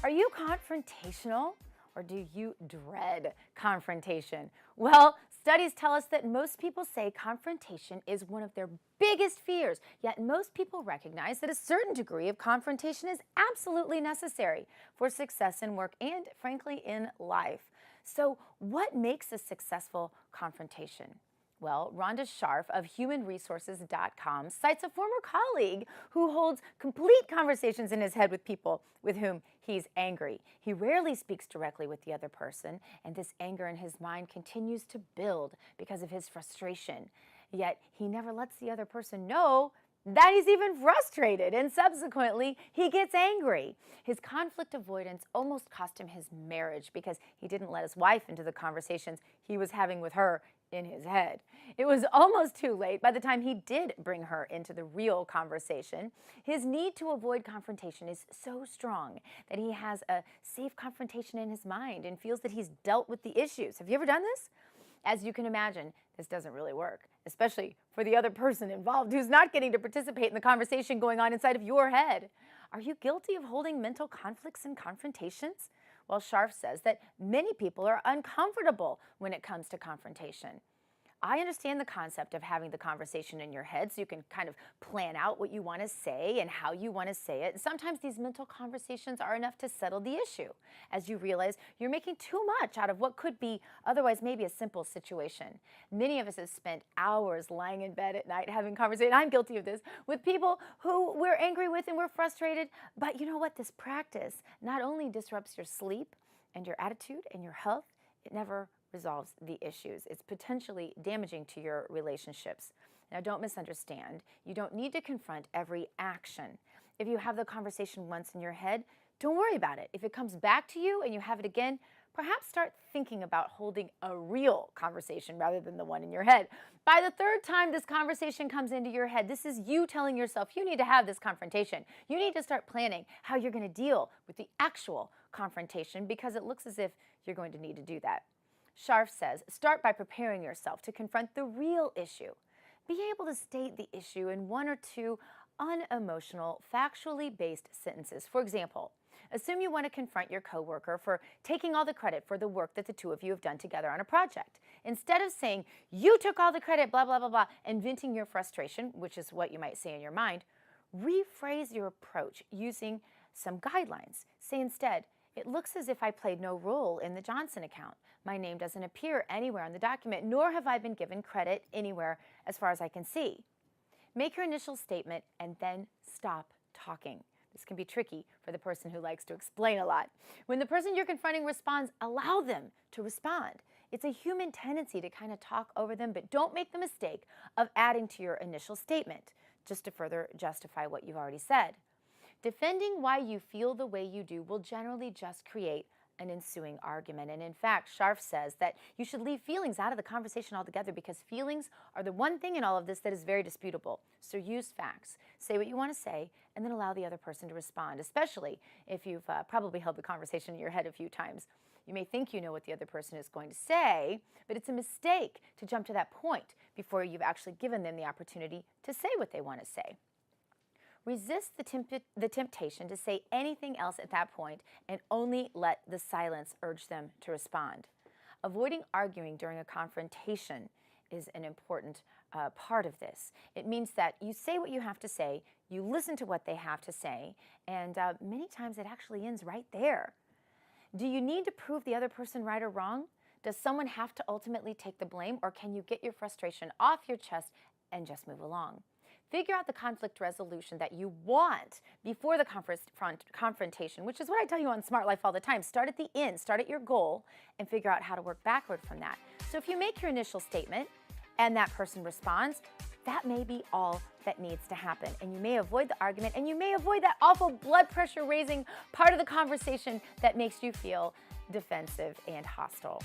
Are you confrontational or do you dread confrontation? Well, studies tell us that most people say confrontation is one of their biggest fears, yet most people recognize that a certain degree of confrontation is absolutely necessary for success in work and, frankly, in life. So, what makes a successful confrontation? Well, Rhonda Scharf of humanresources.com cites a former colleague who holds complete conversations in his head with people with whom he's angry. He rarely speaks directly with the other person, and this anger in his mind continues to build because of his frustration. Yet he never lets the other person know that he's even frustrated, and subsequently he gets angry. His conflict avoidance almost cost him his marriage because he didn't let his wife into the conversations he was having with her in his head. It was almost too late by the time he did bring her into the real conversation. His need to avoid confrontation is so strong that he has a safe confrontation in his mind and feels that he's dealt with the issues. Have you ever done this? As you can imagine, this doesn't really work, especially for the other person involved who's not getting to participate in the conversation going on inside of your head. Are you guilty of holding mental conflicts and confrontations? Well, Scharf says that many people are uncomfortable when it comes to confrontation. I understand the concept of having the conversation in your head so you can kind of plan out what you want to say and how you want to say it. Sometimes these mental conversations are enough to settle the issue as you realize you're making too much out of what could be otherwise maybe a simple situation. Many of us have spent hours lying in bed at night having conversations, I'm guilty of this, with people who we're angry with and we're frustrated. But you know what? This practice not only disrupts your sleep and your attitude and your health, it never resolves the issues. It's potentially damaging to your relationships. Now, don't misunderstand. You don't need to confront every action. If you have the conversation once in your head, don't worry about it. If it comes back to you and you have it again, perhaps start thinking about holding a real conversation rather than the one in your head. By the third time this conversation comes into your head, this is you telling yourself you need to have this confrontation. You need to start planning how you're going to deal with the actual confrontation because it looks as if you're going to need to do that. Scharf says, start by preparing yourself to confront the real issue. Be able to state the issue in one or two unemotional, factually based sentences. For example, assume you want to confront your coworker for taking all the credit for the work that the two of you have done together on a project. Instead of saying, you took all the credit, blah, blah, blah, blah, and venting your frustration, which is what you might say in your mind, rephrase your approach using some guidelines. Say instead, it looks as if I played no role in the Johnson account. My name doesn't appear anywhere on the document, nor have I been given credit anywhere as far as I can see. Make your initial statement and then stop talking. This can be tricky for the person who likes to explain a lot. When the person you're confronting responds, allow them to respond. It's a human tendency to kind of talk over them, but don't make the mistake of adding to your initial statement just to further justify what you've already said. Defending why you feel the way you do will generally just create an ensuing argument. And in fact, Scharf says that you should leave feelings out of the conversation altogether because feelings are the one thing in all of this that is very disputable. So use facts. Say what you want to say and then allow the other person to respond, especially if you've probably held the conversation in your head a few times. You may think you know what the other person is going to say, but it's a mistake to jump to that point before you've actually given them the opportunity to say what they want to say. Resist the temptation to say anything else at that point and only let the silence urge them to respond. Avoiding arguing during a confrontation is an important part of this. It means that you say what you have to say, you listen to what they have to say, and many times it actually ends right there. Do you need to prove the other person right or wrong? Does someone have to ultimately take the blame, or can you get your frustration off your chest and just move along? Figure out the conflict resolution that you want before the confrontation, which is what I tell you on Smart Life all the time. Start at the end, start at your goal, and figure out how to work backward from that. So if you make your initial statement and that person responds, that may be all that needs to happen. And you may avoid the argument, and you may avoid that awful blood pressure raising part of the conversation that makes you feel defensive and hostile.